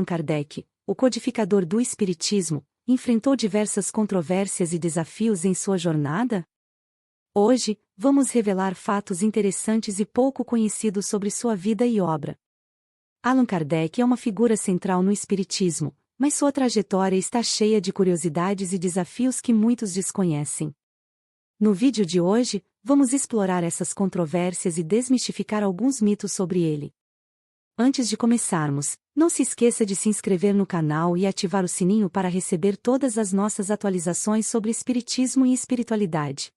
Kardec, o codificador do Espiritismo, enfrentou diversas controvérsias e desafios em sua jornada? Hoje, vamos revelar fatos interessantes e pouco conhecidos sobre sua vida e obra. Allan Kardec é uma figura central no Espiritismo, mas sua trajetória está cheia de curiosidades e desafios que muitos desconhecem. No vídeo de hoje, vamos explorar essas controvérsias e desmistificar alguns mitos sobre ele. Antes de começarmos, não se esqueça de se inscrever no canal e ativar o sininho para receber todas as nossas atualizações sobre Espiritismo e espiritualidade.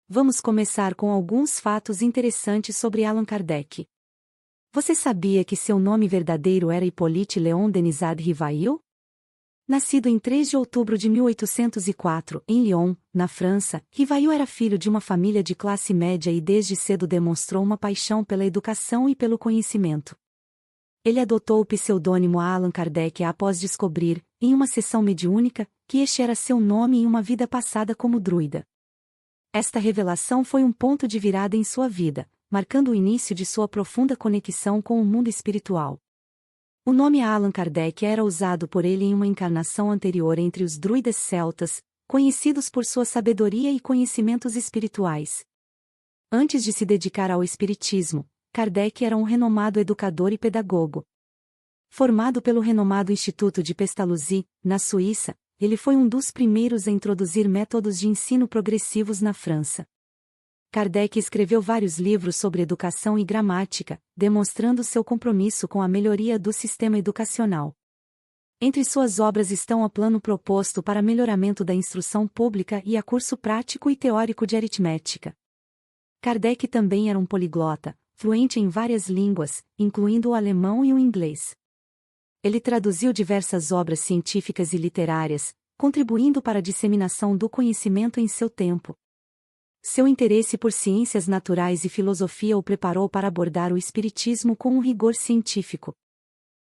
Vamos começar com alguns fatos interessantes sobre Allan Kardec. Você sabia que seu nome verdadeiro era Hippolyte Léon Denisard Rivail? Nascido em 3 de outubro de 1804, em Lyon, na França, Rivail era filho de uma família de classe média e desde cedo demonstrou uma paixão pela educação e pelo conhecimento. Ele adotou o pseudônimo Allan Kardec após descobrir, em uma sessão mediúnica, que este era seu nome em uma vida passada como druida. Esta revelação foi um ponto de virada em sua vida, marcando o início de sua profunda conexão com o mundo espiritual. O nome Allan Kardec era usado por ele em uma encarnação anterior entre os druidas celtas, conhecidos por sua sabedoria e conhecimentos espirituais. Antes de se dedicar ao espiritismo, Kardec era um renomado educador e pedagogo. Formado pelo renomado Instituto de Pestalozzi, na Suíça, ele foi um dos primeiros a introduzir métodos de ensino progressivos na França. Kardec escreveu vários livros sobre educação e gramática, demonstrando seu compromisso com a melhoria do sistema educacional. Entre suas obras estão O Plano Proposto para Melhoramento da Instrução Pública e a Curso Prático e Teórico de Aritmética. Kardec também era um poliglota, fluente em várias línguas, incluindo o alemão e o inglês. Ele traduziu diversas obras científicas e literárias, contribuindo para a disseminação do conhecimento em seu tempo. Seu interesse por ciências naturais e filosofia o preparou para abordar o espiritismo com um rigor científico.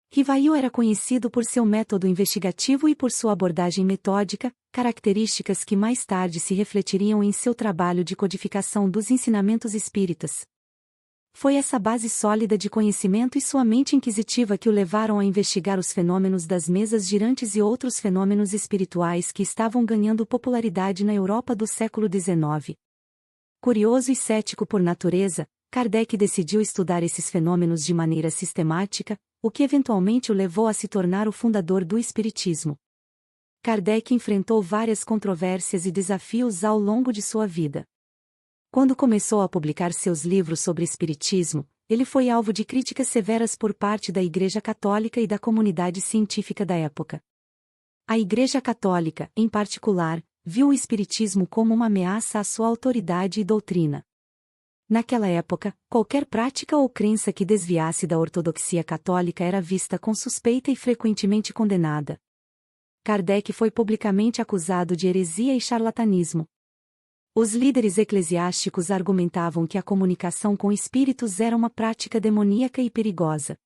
Rivail era conhecido por seu método investigativo e por sua abordagem metódica, características que mais tarde se refletiriam em seu trabalho de codificação dos ensinamentos espíritas. Foi essa base sólida de conhecimento e sua mente inquisitiva que o levaram a investigar os fenômenos das mesas girantes e outros fenômenos espirituais que estavam ganhando popularidade na Europa do século XIX. Curioso e cético por natureza, Kardec decidiu estudar esses fenômenos de maneira sistemática, o que eventualmente o levou a se tornar o fundador do Espiritismo. Kardec enfrentou várias controvérsias e desafios ao longo de sua vida. Quando começou a publicar seus livros sobre espiritismo, ele foi alvo de críticas severas por parte da Igreja Católica e da comunidade científica da época. A Igreja Católica, em particular, viu o espiritismo como uma ameaça à sua autoridade e doutrina. Naquela época, qualquer prática ou crença que desviasse da ortodoxia católica era vista com suspeita e frequentemente condenada. Kardec foi publicamente acusado de heresia e charlatanismo. Os líderes eclesiásticos argumentavam que a comunicação com espíritos era uma prática demoníaca e perigosa.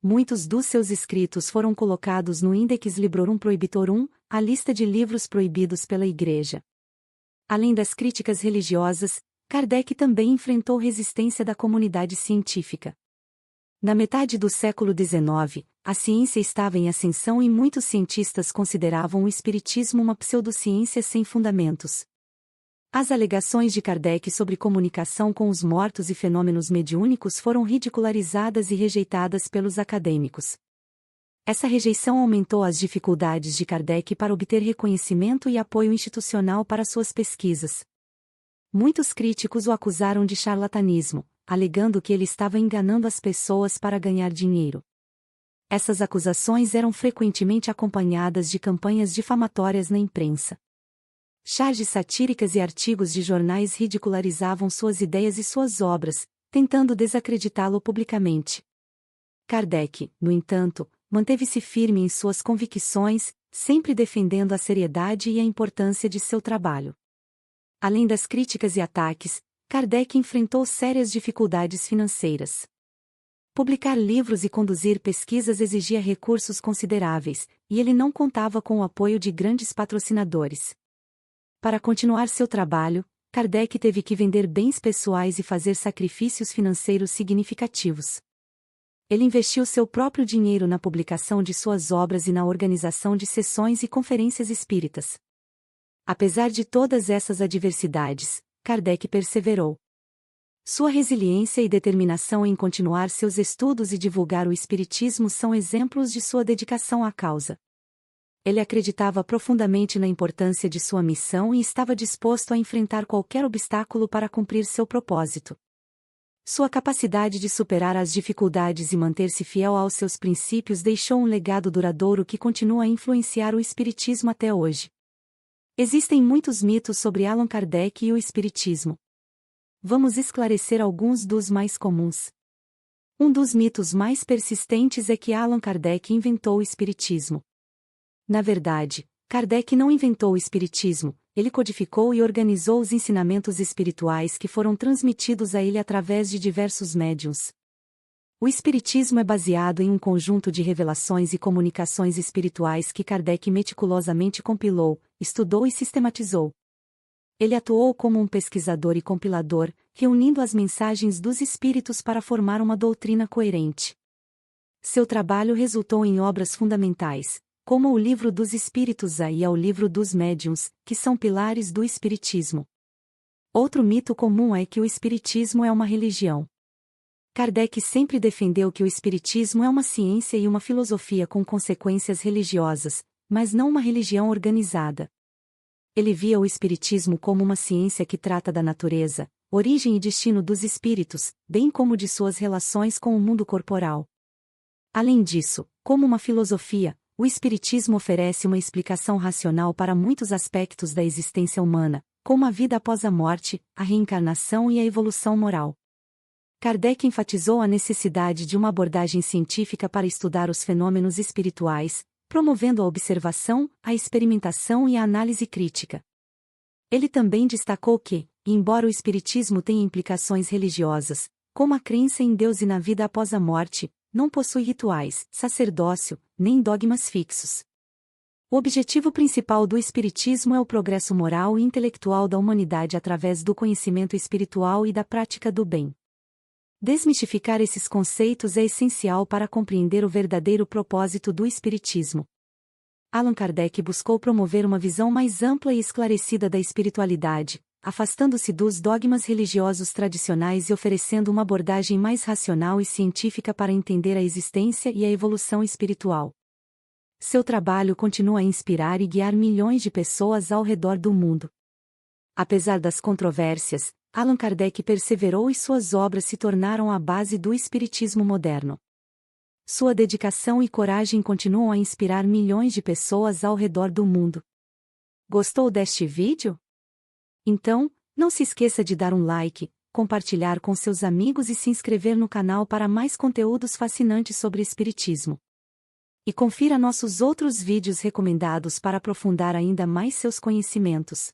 Muitos dos seus escritos foram colocados no Index Librorum Prohibitorum, a lista de livros proibidos pela Igreja. Além das críticas religiosas, Kardec também enfrentou resistência da comunidade científica. Na metade do século XIX, a ciência estava em ascensão e muitos cientistas consideravam o espiritismo uma pseudociência sem fundamentos. As alegações de Kardec sobre comunicação com os mortos e fenômenos mediúnicos foram ridicularizadas e rejeitadas pelos acadêmicos. Essa rejeição aumentou as dificuldades de Kardec para obter reconhecimento e apoio institucional para suas pesquisas. Muitos críticos o acusaram de charlatanismo, alegando que ele estava enganando as pessoas para ganhar dinheiro. Essas acusações eram frequentemente acompanhadas de campanhas difamatórias na imprensa. Charges satíricas e artigos de jornais ridicularizavam suas ideias e suas obras, tentando desacreditá-lo publicamente. Kardec, no entanto, manteve-se firme em suas convicções, sempre defendendo a seriedade e a importância de seu trabalho. Além das críticas e ataques, Kardec enfrentou sérias dificuldades financeiras. Publicar livros e conduzir pesquisas exigia recursos consideráveis, e ele não contava com o apoio de grandes patrocinadores. Para continuar seu trabalho, Kardec teve que vender bens pessoais e fazer sacrifícios financeiros significativos. Ele investiu seu próprio dinheiro na publicação de suas obras e na organização de sessões e conferências espíritas. Apesar de todas essas adversidades, Kardec perseverou. Sua resiliência e determinação em continuar seus estudos e divulgar o Espiritismo são exemplos de sua dedicação à causa. Ele acreditava profundamente na importância de sua missão e estava disposto a enfrentar qualquer obstáculo para cumprir seu propósito. Sua capacidade de superar as dificuldades e manter-se fiel aos seus princípios deixou um legado duradouro que continua a influenciar o Espiritismo até hoje. Existem muitos mitos sobre Allan Kardec e o Espiritismo. Vamos esclarecer alguns dos mais comuns. Um dos mitos mais persistentes é que Allan Kardec inventou o Espiritismo. Na verdade, Kardec não inventou o Espiritismo, ele codificou e organizou os ensinamentos espirituais que foram transmitidos a ele através de diversos médiuns. O Espiritismo é baseado em um conjunto de revelações e comunicações espirituais que Kardec meticulosamente compilou, estudou e sistematizou. Ele atuou como um pesquisador e compilador, reunindo as mensagens dos espíritos para formar uma doutrina coerente. Seu trabalho resultou em obras fundamentais, como o Livro dos Espíritos e o Livro dos Médiuns, que são pilares do Espiritismo. Outro mito comum é que o Espiritismo é uma religião. Kardec sempre defendeu que o Espiritismo é uma ciência e uma filosofia com consequências religiosas, mas não uma religião organizada. Ele via o Espiritismo como uma ciência que trata da natureza, origem e destino dos espíritos, bem como de suas relações com o mundo corporal. Além disso, como uma filosofia, o Espiritismo oferece uma explicação racional para muitos aspectos da existência humana, como a vida após a morte, a reencarnação e a evolução moral. Kardec enfatizou a necessidade de uma abordagem científica para estudar os fenômenos espirituais, promovendo a observação, a experimentação e a análise crítica. Ele também destacou que, embora o Espiritismo tenha implicações religiosas, como a crença em Deus e na vida após a morte, não possui rituais, sacerdócio, nem dogmas fixos. O objetivo principal do Espiritismo é o progresso moral e intelectual da humanidade através do conhecimento espiritual e da prática do bem. Desmistificar esses conceitos é essencial para compreender o verdadeiro propósito do Espiritismo. Allan Kardec buscou promover uma visão mais ampla e esclarecida da espiritualidade, afastando-se dos dogmas religiosos tradicionais e oferecendo uma abordagem mais racional e científica para entender a existência e a evolução espiritual. Seu trabalho continua a inspirar e guiar milhões de pessoas ao redor do mundo. Apesar das controvérsias, Allan Kardec perseverou e suas obras se tornaram a base do espiritismo moderno. Sua dedicação e coragem continuam a inspirar milhões de pessoas ao redor do mundo. Gostou deste vídeo? Então, não se esqueça de dar um like, compartilhar com seus amigos e se inscrever no canal para mais conteúdos fascinantes sobre espiritismo. E confira nossos outros vídeos recomendados para aprofundar ainda mais seus conhecimentos.